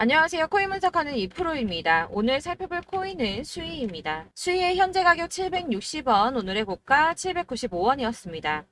안녕하세요. 코인 분석하는 이프로입니다. 오늘 살펴볼 코인은 수이입니다. 수이의 현재 가격 760원, 오늘의 고가 795원이었습니다.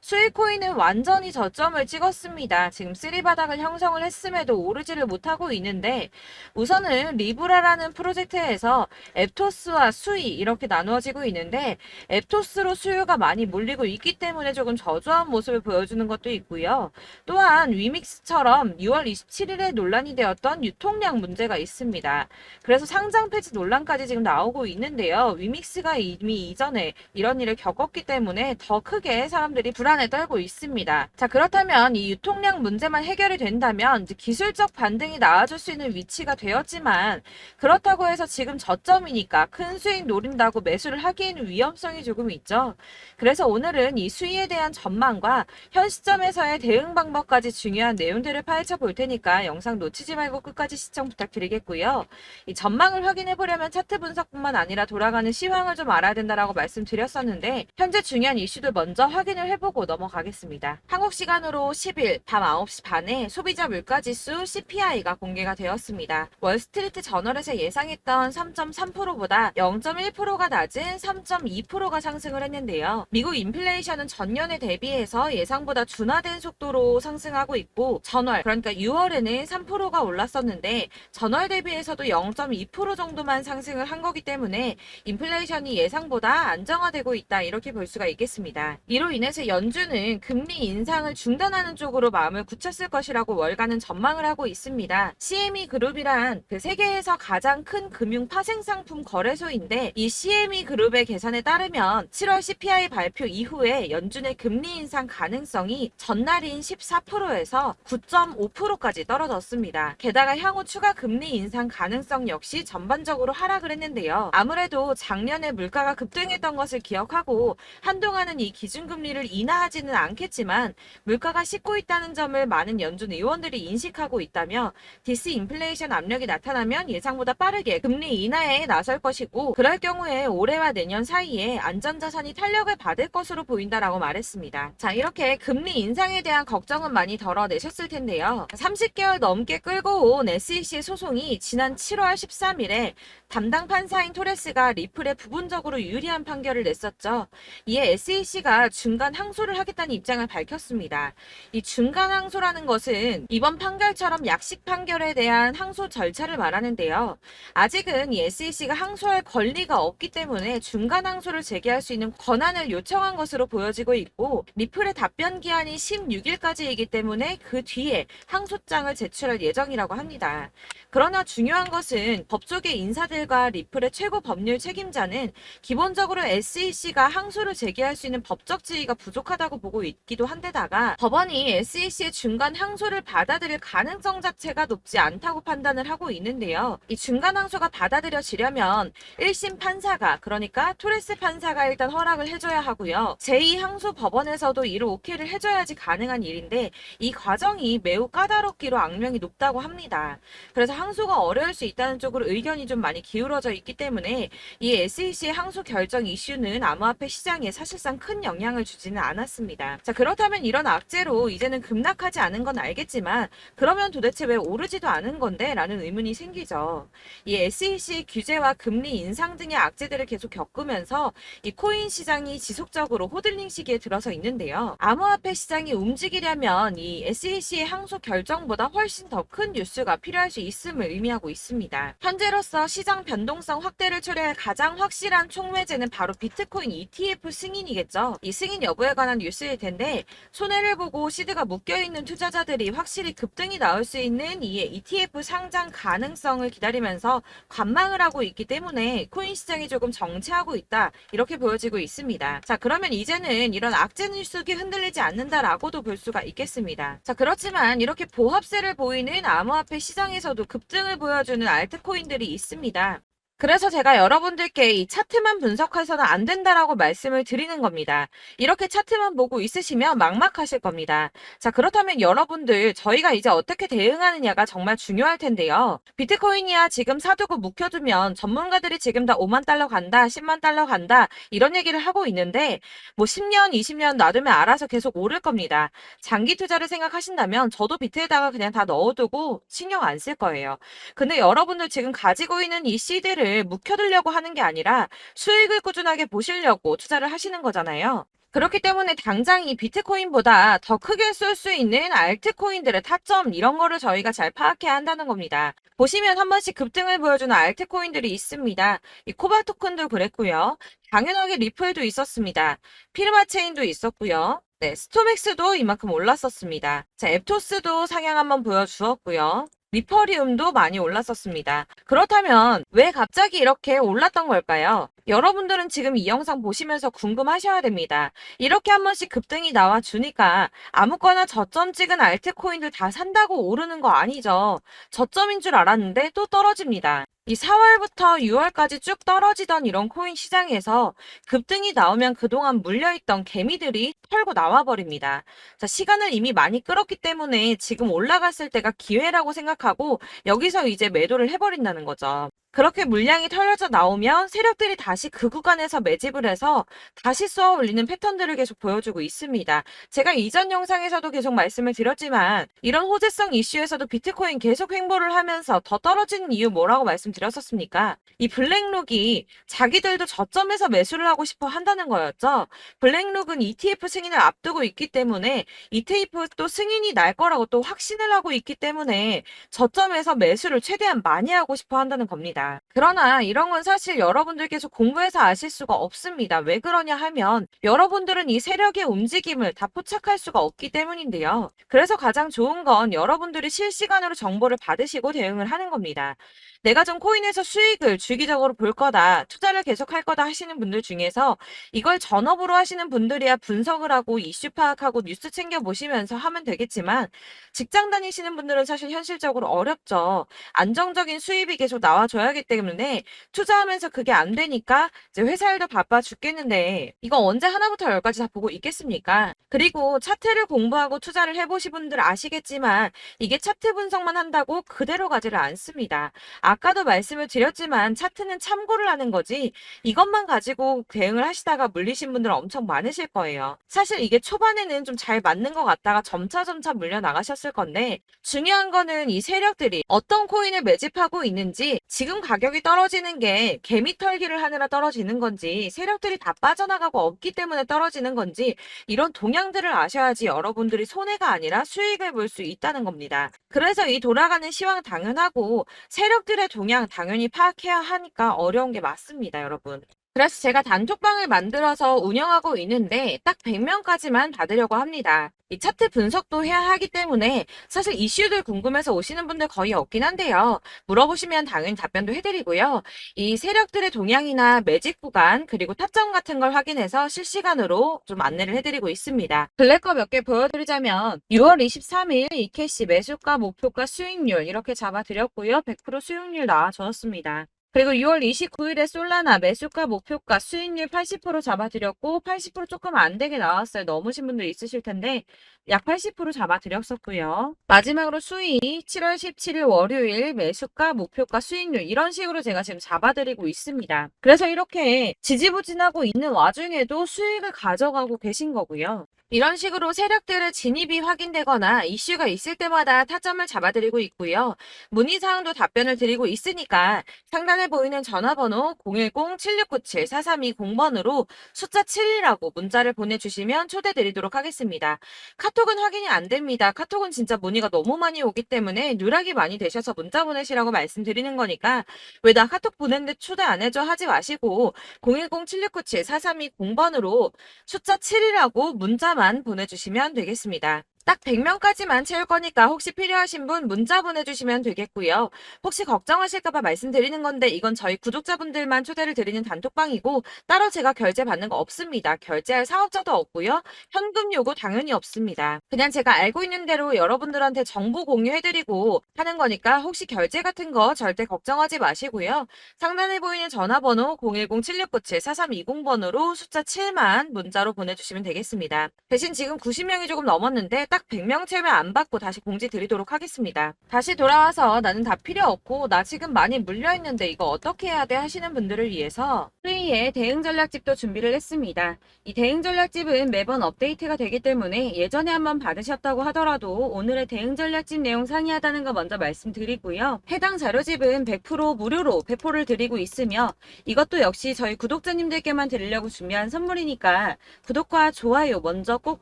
수익 코인은 완전히 저점을 찍었습니다. 지금 쓰리바닥을 형성을 했음에도 오르지를 못하고 있는데 우선은 리브라라는 프로젝트에서 앱토스와 수이 이렇게 나누어지고 있는데 앱토스로 수요가 많이 몰리고 있기 때문에 조금 저조한 모습을 보여주는 것도 있고요. 또한 위믹스처럼 6월 27일에 논란이 되었던 유통량 문제가 있습니다. 그래서 상장 폐지 논란까지 지금 나오고 있는데요. 위믹스가 이미 이전에 이런 일을 겪었기 때문에 더 크게 사람들이 불안에 떨고 있습니다. 자, 그렇다면 이 유통량 문제만 해결이 된다면 이제 기술적 반등이 나와줄 수 있는 위치가 되었지만 그렇다고 해서 지금 저점이니까 큰 수익 노린다고 매수를 하기에는 위험성이 조금 있죠. 그래서 오늘은 이 수익에 대한 전망과 현 시점에서의 대응 방법까지 중요한 내용들을 파헤쳐 볼 테니까 영상 놓치지 말고 끝까지 시청 부탁드리겠고요. 이 전망을 확인해 보려면 차트 분석뿐만 아니라 돌아가는 시황을 좀 알아야 된다라고 말씀드렸었는데 현재 중요한 이슈들 먼저 확인을 해보고 넘어가겠습니다. 한국 시간으로 10일 밤 9시 반에 소비자 물가지수 CPI가 공개가 되었습니다. 월스트리트 저널에서 예상했던 3.3%보다 0.1%가 낮은 3.2%가 상승을 했는데요. 미국 인플레이션은 전년에 대비해서 예상보다 둔화된 속도로 상승하고 있고 전월 그러니까 6월에는 3%가 올랐었는데 전월 대비해서도 0.2% 정도만 상승을 한 거기 때문에 인플레이션이 예상보다 안정화되고 있다 이렇게 볼 수가 있겠습니다. 이로 인해서 연준은 금리 인상을 중단하는 쪽으로 마음을 굳혔을 것이라고 월가는 전망을 하고 있습니다. CME 그룹이란 그 세계에서 가장 큰 금융 파생상품 거래소인데 이 CME 그룹의 계산에 따르면 7월 CPI 발표 이후에 연준의 금리 인상 가능성이 전날인 14%에서 9.5%까지 떨어졌습니다. 게다가 향후 추가 금리 인상 가능성 역시 전반적으로 하락을 했는데요. 아무래도 작년에 물가가 급등했던 것을 기억하고 한동안은 이 기준금리를 인하하지는 않겠지만 물가가 씻고 있다는 점을 많은 연준 의원들이 인식하고 있다며 디스인플레이션 압력이 나타나면 예상보다 빠르게 금리 인하에 나설 것이고 그럴 경우에 올해와 내년 사이에 안전자산이 탄력을 받을 것으로 보인다라고 말했습니다. 자, 이렇게 금리 인상에 대한 걱정은 많이 덜어내셨을 텐데요. 30개월 넘게 끌고 온 SEC 소송이 지난 7월 13일에 담당 판사인 토레스가 리플에 부분적으로 유리한 판결을 냈었죠. 이에 SEC가 중간 항소를 하겠다는 입장을 밝혔습니다. 이 중간 항소라는 것은 이번 판결처럼 약식 판결에 대한 항소 절차를 말하는데요. 아직은 이 SEC가 항소할 권리가 없기 때문에 중간 항소를 제기할 수 있는 권한을 요청한 것으로 보여지고 있고 리플의 답변 기한이 16일까지이기 때문에 그 뒤에 항소장을 제출할 예정이라고 합니다. 그러나 중요한 것은 법조계 인사들과 리플의 최고 법률 책임자는 기본적으로 SEC가 항소를 제기할 수 있는 법적 지위가 부족하다고 보고 있기도 한데다가 법원이 SEC의 중간 항소를 받아들일 가능성 자체가 높지 않다고 판단을 하고 있는데요. 이 중간 항소가 받아들여지려면 1심 판사가 그러니까 토레스 판사가 일단 허락을 해줘야 하고요. 제2항소 법원에서도 이를 오케이를 해줘야지 가능한 일인데 이 과정이 매우 까다롭기로 악명이 높다고 합니다. 그래서 항소가 어려울 수 있다는 쪽으로 의견이 좀 많이 기울어져 있기 때문에 이 SEC의 항소 결정 이슈는 암호화폐 시장에 사실상 큰 영향을 주지는 않았습니다. 자, 그렇다면 이런 악재로 이제는 급락하지 않은 건 알겠지만 그러면 도대체 왜 오르지도 않은 건데? 라는 의문이 생기죠. 이 SEC의 규제와 금리 인상 등의 악재들을 계속 겪으면서 이 코인 시장이 지속적으로 호들링 시기에 들어서 있는데요. 암호화폐 시장이 움직이려면 이 SEC의 항소 결정보다 훨씬 더 큰 뉴스가 필요할 수 있음을 의미하고 있습니다. 현재로서 시장 변동성 확대를 초래할 가장 확실한 촉매제는 바로 비트코인 ETF 승인이겠죠. 이 승인 여부에 관한 뉴스일 텐데 손해를 보고 시드가 묶여있는 투자자들이 확실히 급등이 나올 수 있는 이 ETF 상장 가능성을 기다리면서 관망을 하고 있기 때문에 코인 시장이 조금 정체하고 있다 이렇게 보여지고 있습니다. 자, 그러면 이제는 이런 악재 뉴스가 흔들리지 않는다라고도 볼 수가 있겠습니다. 자, 그렇지만 이렇게 보합세를 보이는 암호화폐 시장에서도 급등을 보여주는 알트코인들이 있습니다. 그래서 제가 여러분들께 이 차트만 분석해서는 안 된다라고 말씀을 드리는 겁니다. 이렇게 차트만 보고 있으시면 막막하실 겁니다. 자, 그렇다면 여러분들, 저희가 이제 어떻게 대응하느냐가 정말 중요할 텐데요. 비트코인이야 지금 사두고 묵혀두면 전문가들이 지금 다 5만 달러 간다, 10만 달러 간다, 이런 얘기를 하고 있는데, 뭐 10년, 20년 놔두면 알아서 계속 오를 겁니다. 장기 투자를 생각하신다면 저도 비트에다가 그냥 다 넣어두고 신경 안 쓸 거예요. 근데 여러분들 지금 가지고 있는 이 씨드를 묵혀두려고 하는 게 아니라 수익을 꾸준하게 보시려고 투자를 하시는 거잖아요. 그렇기 때문에 당장 이 비트코인보다 더 크게 쏠 수 있는 알트코인들의 타점 이런 거를 저희가 잘 파악해야 한다는 겁니다. 보시면 한 번씩 급등을 보여주는 알트코인들이 있습니다. 이 코바 토큰도 그랬고요. 당연하게 리플도 있었습니다. 피르마체인도 있었고요. 네, 스토맥스도 이만큼 올랐었습니다. 자, 앱토스도 상향 한번 보여주었고요. 리퍼리움도 많이 올랐었습니다. 그렇다면 왜 갑자기 이렇게 올랐던 걸까요? 여러분들은 지금 이 영상 보시면서 궁금하셔야 됩니다. 이렇게 한 번씩 급등이 나와 주니까 아무거나 저점 찍은 알트코인들 다 산다고 오르는 거 아니죠. 저점인 줄 알았는데 또 떨어집니다. 이 4월부터 6월까지 쭉 떨어지던 이런 코인 시장에서 급등이 나오면 그동안 물려있던 개미들이 털고 나와버립니다. 자, 시간을 이미 많이 끌었기 때문에 지금 올라갔을 때가 기회라고 생각하고 여기서 이제 매도를 해버린다는 거죠. 그렇게 물량이 털려져 나오면 세력들이 다시 그 구간에서 매집을 해서 다시 쏘아 올리는 패턴들을 계속 보여주고 있습니다. 제가 이전 영상에서도 계속 말씀을 드렸지만 이런 호재성 이슈에서도 비트코인 계속 횡보를 하면서 더 떨어지는 이유 뭐라고 말씀드렸었습니까? 이 블랙록이 자기들도 저점에서 매수를 하고 싶어 한다는 거였죠. 블랙록은 ETF 승인을 앞두고 있기 때문에 ETF도 승인이 날 거라고 또 확신을 하고 있기 때문에 저점에서 매수를 최대한 많이 하고 싶어 한다는 겁니다. 그러나 이런 건 사실 여러분들께서 공부해서 아실 수가 없습니다. 왜 그러냐 하면 여러분들은 이 세력의 움직임을 다 포착할 수가 없기 때문인데요. 그래서 가장 좋은 건 여러분들이 실시간으로 정보를 받으시고 대응을 하는 겁니다. 내가 좀 코인에서 수익을 주기적으로 볼 거다, 투자를 계속 할 거다 하시는 분들 중에서 이걸 전업으로 하시는 분들이야 분석을 하고 이슈 파악하고 뉴스 챙겨 보시면서 하면 되겠지만 직장 다니시는 분들은 사실 현실적으로 어렵죠. 안정적인 수입이 계속 나와줘야 하기 때문에 투자하면서 그게 안 되니까 이제 회사 일도 바빠 죽겠는데 이거 언제 하나부터 열까지 다 보고 있겠습니까? 그리고 차트를 공부하고 투자를 해보신 분들 아시겠지만 이게 차트 분석만 한다고 그대로 가지를 않습니다. 아까도 말씀을 드렸지만 차트는 참고를 하는 거지 이것만 가지고 대응을 하시다가 물리신 분들 엄청 많으실 거예요. 사실 이게 초반에는 좀 잘 맞는 것 같다가 점차 물려 나가셨을 건데 중요한 거는 이 세력들이 어떤 코인을 매집하고 있는지 지금 가격이 떨어지는 게 개미 털기를 하느라 떨어지는 건지 세력들이 다 빠져나가고 없기 때문에 떨어지는 건지 이런 동향들을 아셔야지 여러분들이 손해가 아니라 수익을 볼 수 있다는 겁니다. 그래서 이 돌아가는 시황 당연하고 세력들의 동향 당연히 파악해야 하니까 어려운 게 맞습니다, 여러분. 그래서 제가 단톡방을 만들어서 운영하고 있는데 딱 100명까지만 받으려고 합니다. 이 차트 분석도 해야 하기 때문에 사실 이슈들 궁금해서 오시는 분들 거의 없긴 한데요. 물어보시면 당연히 답변도 해드리고요. 이 세력들의 동향이나 매집 구간 그리고 타점 같은 걸 확인해서 실시간으로 좀 안내를 해드리고 있습니다. 블랙거 몇 개 보여드리자면 6월 23일 이캐시 매수가, 목표가, 수익률 이렇게 잡아드렸고요. 100% 수익률 나와줬습니다. 그리고 6월 29일에 솔라나 매수가, 목표가, 수익률 80% 잡아드렸고 80% 조금 안 되게 나왔어요. 넘으신 분들 있으실 텐데 약 80% 잡아드렸었고요. 마지막으로 수익 7월 17일 월요일 매수가, 목표가, 수익률 이런 식으로 제가 지금 잡아드리고 있습니다. 그래서 이렇게 지지부진하고 있는 와중에도 수익을 가져가고 계신 거고요. 이런 식으로 세력들의 진입이 확인되거나 이슈가 있을 때마다 타점을 잡아드리고 있고요. 문의사항도 답변을 드리고 있으니까 상단에 보이는 전화번호 010-7697-4320번으로 숫자 7이라고 문자를 보내주시면 초대드리도록 하겠습니다. 카톡은 확인이 안 됩니다. 카톡은 진짜 문의가 너무 많이 오기 때문에 누락이 많이 되셔서 문자 보내시라고 말씀드리는 거니까 왜 나 카톡 보냈는데 초대 안 해줘 하지 마시고 010-7697-4320번으로 숫자 7이라고 문자만 보내주시면 되겠습니다. 딱 100명까지만 채울 거니까 혹시 필요하신 분 문자 보내주시면 되겠고요. 혹시 걱정하실까봐 말씀드리는 건데 이건 저희 구독자분들만 초대를 드리는 단톡방이고 따로 제가 결제 받는 거 없습니다. 결제할 사업자도 없고요. 현금 요구 당연히 없습니다. 그냥 제가 알고 있는 대로 여러분들한테 정보 공유해드리고 하는 거니까 혹시 결제 같은 거 절대 걱정하지 마시고요. 상단에 보이는 전화번호 010-7697-4320번으로 숫자 7만 문자로 보내주시면 되겠습니다. 대신 지금 90명이 조금 넘었는데 딱 100명 채우면 안 받고 다시 공지 드리도록 하겠습니다. 다시 돌아와서 나는 다 필요 없고 나 지금 많이 물려있는데 이거 어떻게 해야 돼 하시는 분들을 위해서 수위의 대응 전략집도 준비를 했습니다. 이 대응 전략집은 매번 업데이트가 되기 때문에 예전에 한번 받으셨다고 하더라도 오늘의 대응 전략집 내용 상이하다는 거 먼저 말씀드리고요. 해당 자료집은 100% 무료로 배포를 드리고 있으며 이것도 역시 저희 구독자님들께만 드리려고 준비한 선물이니까 구독과 좋아요 먼저 꼭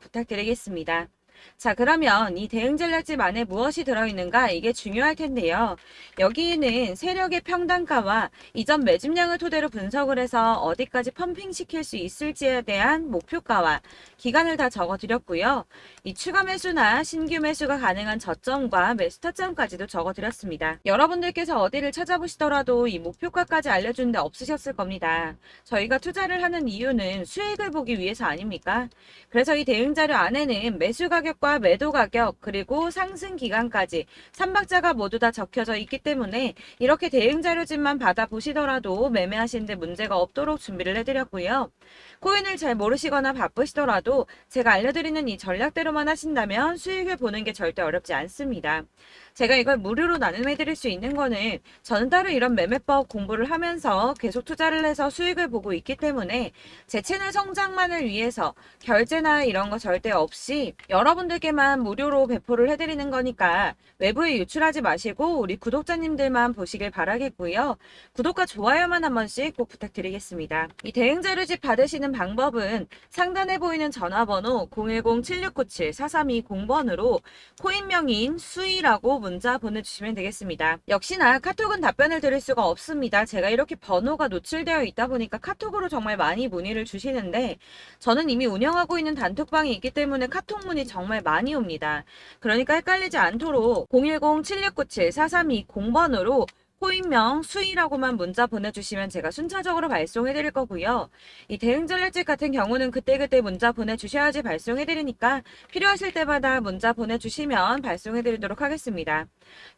부탁드리겠습니다. 자, 그러면 이 대응 전략집 안에 무엇이 들어있는가 이게 중요할 텐데요. 여기에는 세력의 평단가와 이전 매집량을 토대로 분석을 해서 어디까지 펌핑시킬 수 있을지에 대한 목표가와 기간을 다 적어드렸고요. 이 추가 매수나 신규 매수가 가능한 저점과 매수 타점까지도 적어드렸습니다. 여러분들께서 어디를 찾아보시더라도 이 목표가까지 알려주는데 없으셨을 겁니다. 저희가 투자를 하는 이유는 수익을 보기 위해서 아닙니까? 그래서 이 대응 자료 안에는 매수 가격과 매도 가격 그리고 상승 기간까지 3박자가 모두 다 적혀져 있기 때문에 이렇게 대응 자료집만 받아보시더라도 매매하시는데 문제가 없도록 준비를 해드렸고요. 코인을 잘 모르시거나 바쁘시더라도 제가 알려드리는 이 전략대로만 하신다면 수익을 보는 게 절대 어렵지 않습니다. 제가 이걸 무료로 나눔해드릴 수 있는 거는 저는 따로 이런 매매법 공부를 하면서 계속 투자를 해서 수익을 보고 있기 때문에 제 채널 성장만을 위해서 결제나 이런 거 절대 없이 여러분들께만 무료로 배포를 해드리는 거니까 외부에 유출하지 마시고 우리 구독자님들만 보시길 바라겠고요. 구독과 좋아요만 한 번씩 꼭 부탁드리겠습니다. 이 대응 자료집 받으시는 방법은 상단에 보이는 전화번호 010-7697-4320번으로 코인명인 수희라고 문자 보내주시면 되겠습니다. 역시나 카톡은 답변을 드릴 수가 없습니다. 제가 이렇게 번호가 노출되어 있다 보니까 카톡으로 정말 많이 문의를 주시는데 저는 이미 운영하고 있는 단톡방이 있기 때문에 카톡 문의 정말 많이 옵니다. 그러니까 헷갈리지 않도록 010-7697-4320번으로 코인명 수희라고만 문자 보내주시면 제가 순차적으로 발송해드릴 거고요. 이 대응 전략집 같은 경우는 그때그때 문자 보내주셔야지 발송해드리니까 필요하실 때마다 문자 보내주시면 발송해드리도록 하겠습니다.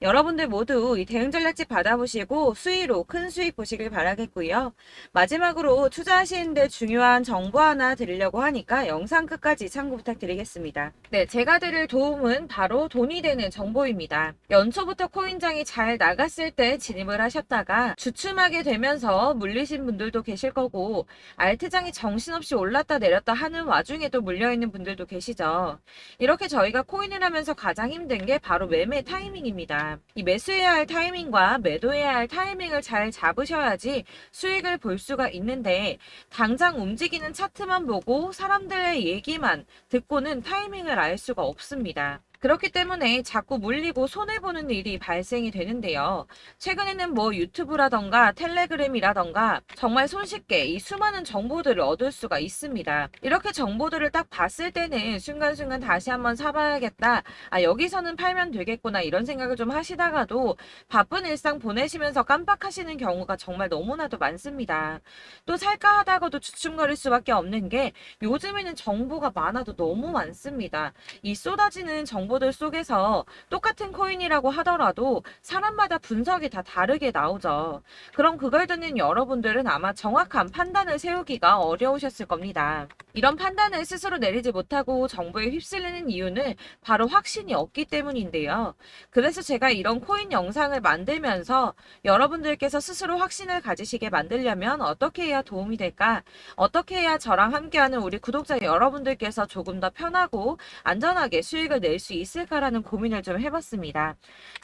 여러분들 모두 이 대응 전략집 받아보시고 수익으로 큰 수익 보시길 바라겠고요. 마지막으로 투자하시는데 중요한 정보 하나 드리려고 하니까 영상 끝까지 참고 부탁드리겠습니다. 네, 제가 드릴 도움은 바로 돈이 되는 정보입니다. 연초부터 코인장이 잘 나갔을 때 진입을 하셨다가 주춤하게 되면서 물리신 분들도 계실 거고 알트장이 정신없이 올랐다 내렸다 하는 와중에도 물려있는 분들도 계시죠. 이렇게 저희가 코인을 하면서 가장 힘든 게 바로 매매 타이밍입니다. 이 매수해야 할 타이밍과 매도해야 할 타이밍을 잘 잡으셔야지 수익을 볼 수가 있는데 당장 움직이는 차트만 보고 사람들의 얘기만 듣고는 타이밍을 알 수가 없습니다. 그렇기 때문에 자꾸 물리고 손해보는 일이 발생이 되는데요. 최근에는 뭐 유튜브라던가 텔레그램이라던가 정말 손쉽게 이 수많은 정보들을 얻을 수가 있습니다. 이렇게 정보들을 딱 봤을 때는 순간순간 다시 한번 사봐야겠다. 아, 여기서는 팔면 되겠구나 이런 생각을 좀 하시다가도 바쁜 일상 보내시면서 깜빡하시는 경우가 정말 너무나도 많습니다. 또 살까 하다가도 주춤거릴 수밖에 없는 게 요즘에는 정보가 많아도 너무 많습니다. 이 쏟아지는 정보들 속에서 똑같은 코인이라고 하더라도 사람마다 분석이 다 다르게 나오죠. 그럼 그걸 듣는 여러분들은 아마 정확한 판단을 세우기가 어려우셨을 겁니다. 이런 판단을 스스로 내리지 못하고 정보에 휩쓸리는 이유는 바로 확신이 없기 때문인데요. 그래서 제가 이런 코인 영상을 만들면서 여러분들께서 스스로 확신을 가지시게 만들려면 어떻게 해야 도움이 될까? 어떻게 해야 저랑 함께하는 우리 구독자 여러분들께서 조금 더 편하고 안전하게 수익을 낼 수 있을까라는 고민을 좀 해봤습니다.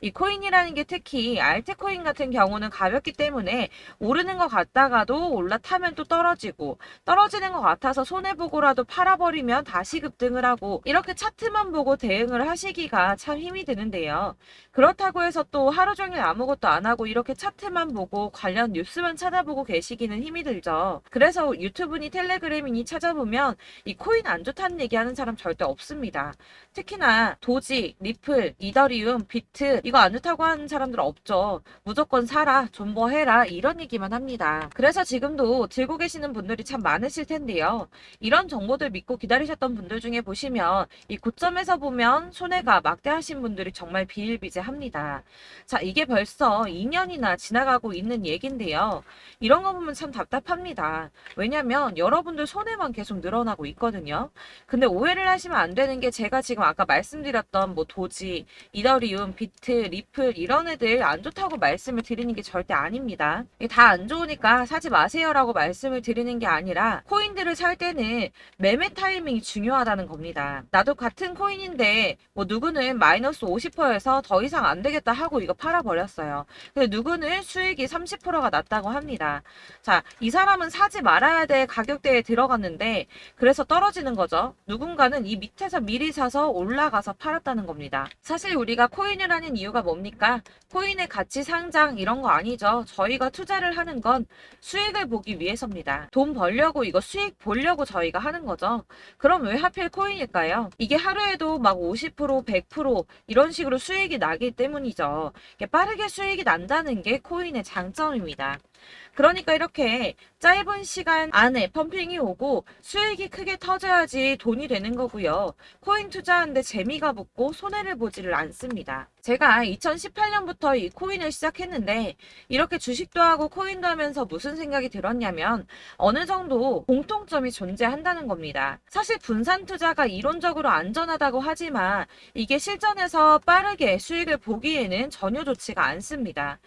이 코인이라는 게 특히 알트코인 같은 경우는 가볍기 때문에 오르는 것 같다가도 올라타면 또 떨어지고, 떨어지는 것 같아서 손해보고라도 팔아버리면 다시 급등을 하고, 이렇게 차트만 보고 대응을 하시기가 참 힘이 드는데요. 그렇다고 해서 또 하루 종일 아무것도 안 하고 이렇게 차트만 보고 관련 뉴스만 찾아보고 계시기는 힘이 들죠. 그래서 유튜브니 텔레그램이니 찾아보면 이 코인 안 좋다는 얘기하는 사람 절대 없습니다. 특히나 도지, 리플, 이더리움, 비트 이거 안 좋다고 하는 사람들 없죠. 무조건 사라, 존버해라 이런 얘기만 합니다. 그래서 지금도 들고 계시는 분들이 참 많으실 텐데요. 이런 정보들 믿고 기다리셨던 분들 중에 보시면 이 고점에서 보면 손해가 막대하신 분들이 정말 비일비재합니다. 자, 이게 벌써 2년이나 지나가고 있는 얘긴데요. 이런 거 보면 참 답답합니다. 왜냐면 여러분들 손해만 계속 늘어나고 있거든요. 근데 오해를 하시면 안 되는 게 제가 지금 아까 말씀드렸던 뭐 도지, 이더리움, 비트, 리플 이런 애들 안 좋다고 말씀을 드리는 게 절대 아닙니다. 다 안 좋으니까 사지 마세요라고 말씀을 드리는 게 아니라 코인들을 살 때는 매매 타이밍이 중요하다는 겁니다. 나도 같은 코인인데 뭐 누구는 마이너스 50%에서 더 이상 안 되겠다 하고 이거 팔아버렸어요. 근데 누구는 수익이 30%가 났다고 합니다. 자, 이 사람은 사지 말아야 될 가격대에 들어갔는데 그래서 떨어지는 거죠. 누군가는 이 밑에서 미리 사서 올라가서 팔았다는 겁니다. 사실 우리가 코인을 하는 이유가 뭡니까? 코인의 가치 상장 이런 거 아니죠. 저희가 투자를 하는 건 수익을 보기 위해서입니다. 돈 벌려고 이거 수익 보려고 저희가 하는 거죠. 그럼 왜 하필 코인일까요? 이게 하루에도 막 50%, 100% 이런 식으로 수익이 나기 때문이죠. 빠르게 수익이 난다는 게 코인의 장점입니다. 그러니까 이렇게 짧은 시간 안에 펌핑이 오고 수익이 크게 터져야지 돈이 되는 거고요. 코인 투자하는데 재미가 붙고 손해를 보지를 않습니다. 제가 2018년부터 이 코인을 시작했는데 이렇게 주식도 하고 코인도 하면서 무슨 생각이 들었냐면 어느 정도 공통점이 존재한다는 겁니다. 사실 분산 투자가 이론적으로 안전하다고 하지만 이게 실전에서 빠르게 수익을 보기에는 전혀 좋지가 않습니다.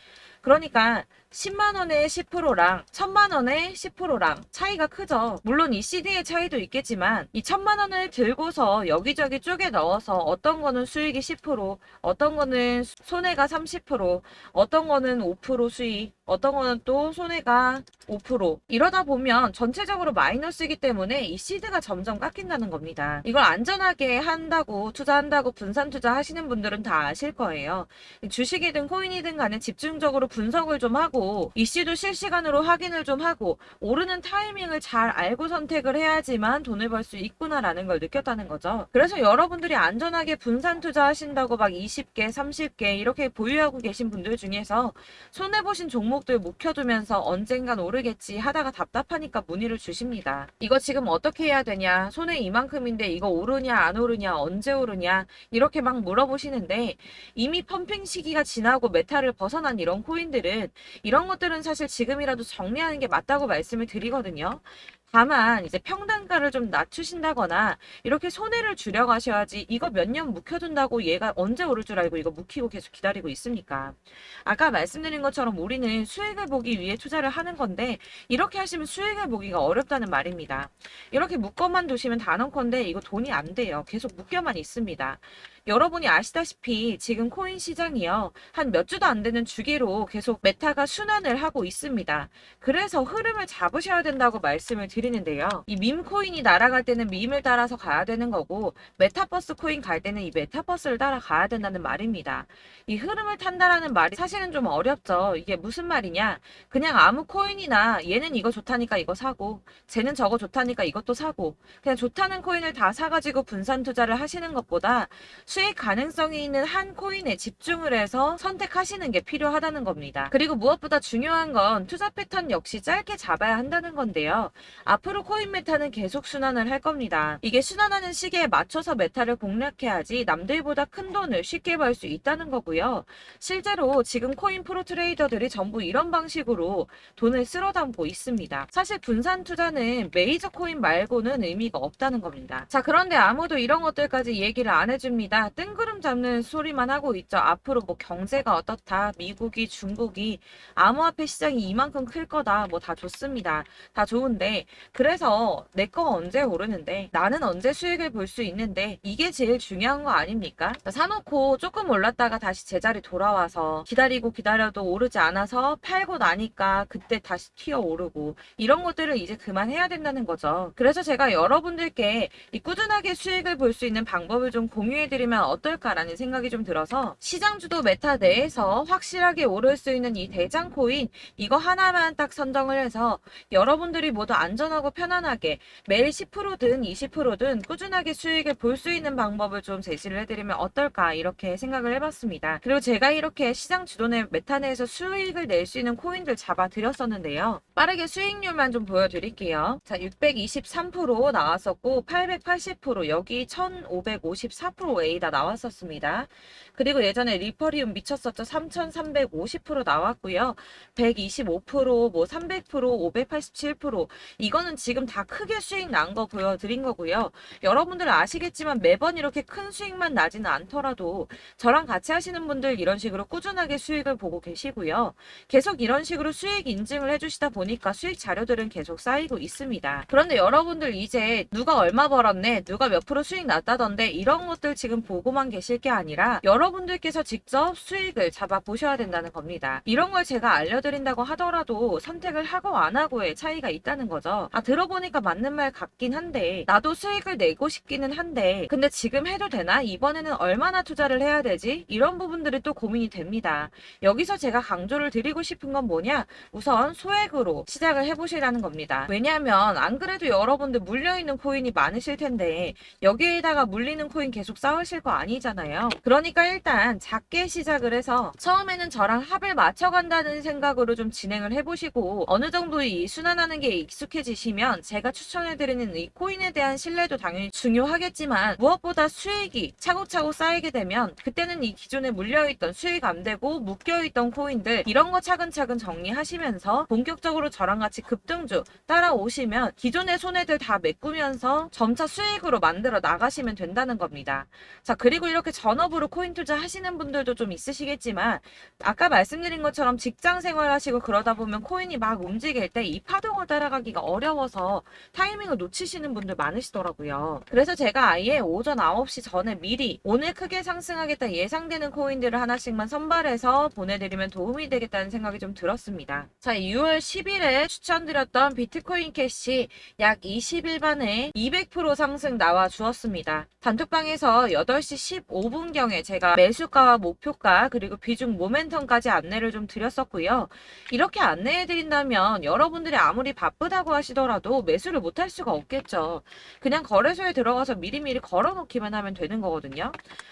그러니까 10만 원에 10%랑 1000만 원에 10%랑 차이가 크죠. 물론 이 CD의 차이도 있겠지만 이 1000만 원을 들고서 여기저기 쪼개 넣어서 어떤 거는 수익이 10%, 어떤 거는 손해가 30%, 어떤 거는 5% 수익, 어떤 거는 또 손해가 5%. 이러다 보면 전체적으로 마이너스이기 때문에 이 시드가 점점 깎인다는 겁니다. 이걸 안전하게 한다고 투자한다고 분산 투자 하시는 분들은 다 아실 거예요. 주식이든 코인이든 간에 집중적으로 분석을 좀 하고 이슈도 실시간으로 확인을 좀 하고 오르는 타이밍을 잘 알고 선택을 해야지만 돈을 벌 수 있구나라는 걸 느꼈다는 거죠. 그래서 여러분들이 안전하게 분산 투자하신다고 막 20개, 30개 이렇게 보유하고 계신 분들 중에서 손해보신 종목들 묵혀두면서 언젠간 오르겠지 하다가 답답하니까 문의를 주십니다. 이거 지금 어떻게 해야 되냐? 손해 이만큼인데 이거 오르냐 안 오르냐 언제 오르냐 이렇게 막 물어보시는데 이미 펌핑 시기가 지나고 메타를 벗어난 이런 코인들은 이런 것들은 사실 지금이라도 정리하는 게 맞다고 말씀을 드리거든요. 다만 이제 평단가를 좀 낮추신다거나 이렇게 손해를 줄여가셔야지 이거 몇 년 묵혀둔다고 얘가 언제 오를 줄 알고 이거 묵히고 계속 기다리고 있습니까? 아까 말씀드린 것처럼 우리는 수익을 보기 위해 투자를 하는 건데 이렇게 하시면 수익을 보기가 어렵다는 말입니다. 이렇게 묶어만 두시면 단언컨대 이거 돈이 안 돼요. 계속 묶여만 있습니다. 여러분이 아시다시피 지금 코인 시장이요. 한 몇 주도 안 되는 주기로 계속 메타가 순환을 하고 있습니다. 그래서 흐름을 잡으셔야 된다고 말씀을 드리는데요. 이 밈 코인이 날아갈 때는 밈을 따라서 가야 되는 거고 메타버스 코인 갈 때는 이 메타버스를 따라가야 된다는 말입니다. 이 흐름을 탄다라는 말이 사실은 좀 어렵죠. 이게 무슨 말이냐? 그냥 아무 코인이나 얘는 이거 좋다니까 이거 사고 쟤는 저거 좋다니까 이것도 사고 그냥 좋다는 코인을 다 사가지고 분산 투자를 하시는 것보다 수익 가능성이 있는 한 코인에 집중을 해서 선택하시는 게 필요하다는 겁니다. 그리고 무엇보다 중요한 건 투자 패턴 역시 짧게 잡아야 한다는 건데요. 앞으로 코인 메타는 계속 순환을 할 겁니다. 이게 순환하는 시기에 맞춰서 메타를 공략해야지 남들보다 큰 돈을 쉽게 벌 수 있다는 거고요. 실제로 지금 코인 프로 트레이더들이 전부 이런 방식으로 돈을 쓸어 담고 있습니다. 사실 분산 투자는 메이저 코인 말고는 의미가 없다는 겁니다. 자, 그런데 아무도 이런 것들까지 얘기를 안 해줍니다. 뜬구름 잡는 소리만 하고 있죠. 앞으로 뭐 경제가 어떻다, 미국이, 중국이, 암호화폐 시장이 이만큼 클 거다, 뭐 다 좋습니다. 다 좋은데 그래서 내 거 언제 오르는데 나는 언제 수익을 볼 수 있는데 이게 제일 중요한 거 아닙니까? 사놓고 조금 올랐다가 다시 제자리 돌아와서 기다리고 기다려도 오르지 않아서 팔고 나니까 그때 다시 튀어 오르고 이런 것들을 이제 그만해야 된다는 거죠. 그래서 제가 여러분들께 이 꾸준하게 수익을 볼 수 있는 방법을 좀 공유해드리면 어떨까라는 생각이 좀 들어서 시장주도 메타 내에서 확실하게 오를 수 있는 이 대장 코인 이거 하나만 딱 선정을 해서 여러분들이 모두 안전하고 편안하게 매일 10%든 20%든 꾸준하게 수익을 볼 수 있는 방법을 좀 제시를 해드리면 어떨까 이렇게 생각을 해봤습니다. 그리고 제가 이렇게 시장 주도내 메타 내에서 수익을 낼 수 있는 코인들 잡아드렸었는데요. 빠르게 수익률만 좀 보여드릴게요. 자, 623% 나왔었고 880% 여기 1554% A다 나왔었습니다. 그리고 예전에 리퍼리움 미쳤었죠. 3350% 나왔고요. 125%, 뭐 300%, 587% 이거는 지금 다 크게 수익 난 거 보여드린 거고요. 여러분들 아시겠지만 매번 이렇게 큰 수익만 나지는 않더라도 저랑 같이 하시는 분들 이런 식으로 꾸준하게 수익을 보고 계시고요. 계속 이런 식으로 수익 인증을 해주시다 보니까 수익 자료들은 계속 쌓이고 있습니다. 그런데 여러분들 이제 누가 얼마 벌었네, 누가 몇 프로 수익 났다던데 이런 것들 지금 보고만 계실 게 아니라 여러분들께서 직접 수익을 잡아 보셔야 된다는 겁니다. 이런 걸 제가 알려드린다고 하더라도 선택을 하고 안 하고의 차이가 있다는 거죠. 들어보니까 맞는 말 같긴 한데 나도 수익을 내고 싶기는 한데 근데 지금 해도 되나? 이번에는 얼마나 투자를 해야 되지? 이런 부분들이 또 고민이 됩니다. 여기서 제가 강조를 드리고 싶은 건 뭐냐? 우선 소액으로 시작을 해보시라는 겁니다. 왜냐하면 안 그래도 여러분들 물려있는 코인이 많으실 텐데 여기에다가 물리는 코인 계속 쌓으실 거 아니잖아요. 그러니까 일단 작게 시작을 해서 처음에는 저랑 합을 맞춰간다는 생각으로 좀 진행을 해보시고 어느 정도 이 순환하는 게 익숙해지시면 제가 추천해드리는 이 코인에 대한 신뢰도 당연히 중요하겠지만 무엇보다 수익이 차곡차곡 쌓이게 되면 그때는 이 기존에 물려있던 수익 안 되고 묶여있던 코인들 이런 거 차근차근 정리하시면서 본격적으로 저랑 같이 급등주 따라오시면 기존의 손해들 다 메꾸면서 점차 수익으로 만들어 나가시면 된다는 겁니다. 자, 그리고 이렇게 전업으로 코인 투자 하시는 분들도 좀 있으시겠지만 아까 말씀드린 것처럼 직장 생활 하시고 그러다 보면 코인이 막 움직일 때 이 파동을 따라가기가 어려워서 타이밍을 놓치시는 분들 많으시더라고요. 그래서 제가 아예 오전 9시 전에 미리 오늘 크게 상승하겠다 예상되는 코인들을 하나씩만 선발해서 보내드리면 도움이 되겠다는 생각이 좀 들었습니다. 자, 6월 10일에 추천드렸던 비트코인 캐시 약 20일 만에 200% 상승 나와 주었습니다. 단톡방에서 8시 15분경에 제가 매수가와 목표가 그리고 비중 모멘텀까지 안내를 좀 드렸었고요. 이렇게 안내해드린다면 여러분들이 아무리 바쁘다고 하시더라도 매수를 못할 수가 없겠죠. 그냥 거래소에 들어가서 미리미리 걸어놓기만 하면 되는 거거든요.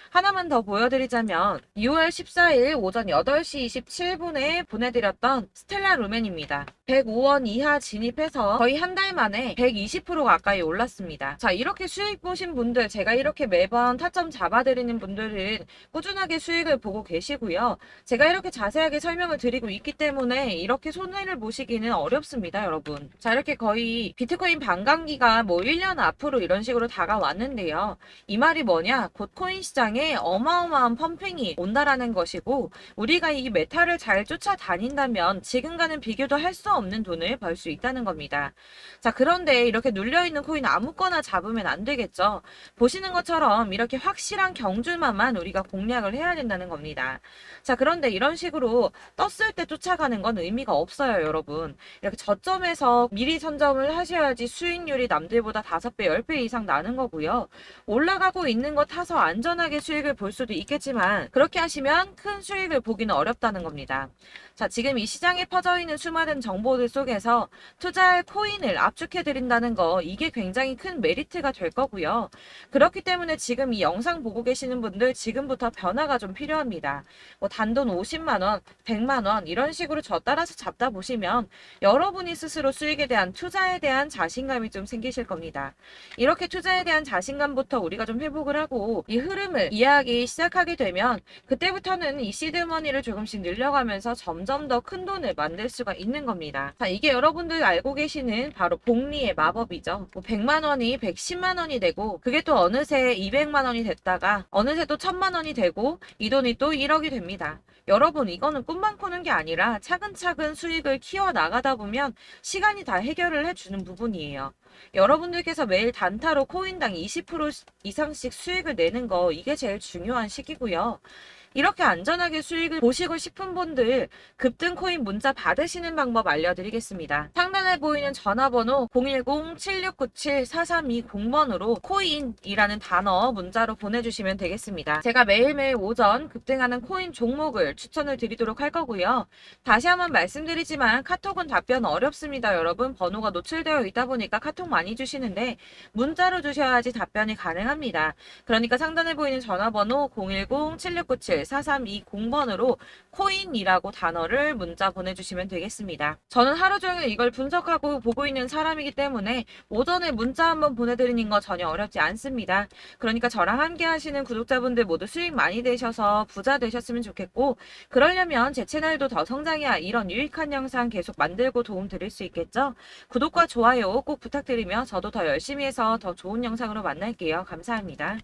하나만 더 보여드리자면 6월 14일 오전 8시 27분에 보내드렸던 스텔라 루멘입니다. 105원 이하 진입해서 거의 한 달 만에 120% 가까이 올랐습니다. 자, 이렇게 수익 보신 분들, 제가 이렇게 매번 타점 잡아드리는 분들은 꾸준하게 수익을 보고 계시고요. 제가 이렇게 자세하게 설명을 드리고 있기 때문에 이렇게 손해를 보시기는 어렵습니다, 여러분. 자, 이렇게 거의 비트코인 반감기가 뭐 1년 앞으로 이런 식으로 다가왔는데요. 이 말이 뭐냐? 곧 코인 시장에 어마어마한 펌핑이 온다라는 것이고 우리가 이 메타를 잘 쫓아다닌다면 지금과는 비교도 할 수 없는 돈을 벌 수 있다는 겁니다. 자, 그런데 이렇게 눌려있는 코인 아무거나 잡으면 안 되겠죠. 보시는 것처럼 이렇게 확실한 경주만만 우리가 공략을 해야 된다는 겁니다. 자, 그런데 이런 식으로 떴을 때 쫓아가는 건 의미가 없어요, 여러분. 이렇게 저점에서 미리 선점을 하셔야지 수익률이 남들보다 5배, 10배 이상 나는 거고요. 올라가고 있는 거 타서 안전하게 수익을 볼 수도 있겠지만 그렇게 하시면 큰 수익을 보기는 어렵다는 겁니다. 자, 지금 이 시장에 퍼져 있는 수많은 정보들 속에서 투자할 코인을 압축해 드린다는 거 이게 굉장히 큰 메리트가 될 거고요. 그렇기 때문에 지금 이 영상 보고 계시는 분들 지금부터 변화가 좀 필요합니다. 뭐 단돈 50만 원, 100만 원 이런 식으로 저 따라서 잡다 보시면 여러분이 스스로 수익에 대한 투자에 대한 자신감이 좀 생기실 겁니다. 이렇게 투자에 대한 자신감부터 우리가 좀 회복을 하고 이 흐름을 이해하기 시작하게 되면 그때부터는 이 시드머니를 조금씩 늘려가면서 점점 더 큰 돈을 만들 수가 있는 겁니다. 자, 이게 여러분들 알고 계시는 바로 복리의 마법이죠. 뭐 100만 원이 110만 원이 되고 그게 또 어느새 200만 원이 됐다가 어느새 또 1000만 원이 되고 이 돈이 또 1억이 됩니다. 여러분 이거는 꿈만 꾸는 게 아니라 차근차근 수익을 키워 나가다 보면 시간이 다 해결을 신고를 해주는 부분이에요. 여러분들께서 매일 단타로 코인당 20% 이상씩 수익을 내는 거 이게 제일 중요한 시기고요. 이렇게 안전하게 수익을 보시고 싶은 분들 급등 코인 문자 받으시는 방법 알려드리겠습니다. 상단에 보이는 전화번호 010-7697-4320번으로 코인이라는 단어 문자로 보내주시면 되겠습니다. 제가 매일매일 오전 급등하는 코인 종목을 추천을 드리도록 할 거고요. 다시 한번 말씀드리지만 카톡은 답변 어렵습니다. 여러분 번호가 노출되어 있다 보니까 카톡 많이 주시는데 문자로 주셔야지 답변이 가능합니다. 그러니까 상단에 보이는 전화번호 010-7697-4320번으로 코인이라고 단어를 문자 보내주시면 되겠습니다. 저는 하루 종일 이걸 분석하고 보고 있는 사람이기 때문에 오전에 문자 한번 보내드리는 거 전혀 어렵지 않습니다. 그러니까 저랑 함께 하시는 구독자분들 모두 수익 많이 되셔서 부자 되셨으면 좋겠고, 그러려면 제 채널도 더 성장해야 이런 유익한 영상 계속 만들고 도움 드릴 수 있겠죠? 구독과 좋아요 꼭 부탁드리며 저도 더 열심히 해서 더 좋은 영상으로 만날게요. 감사합니다.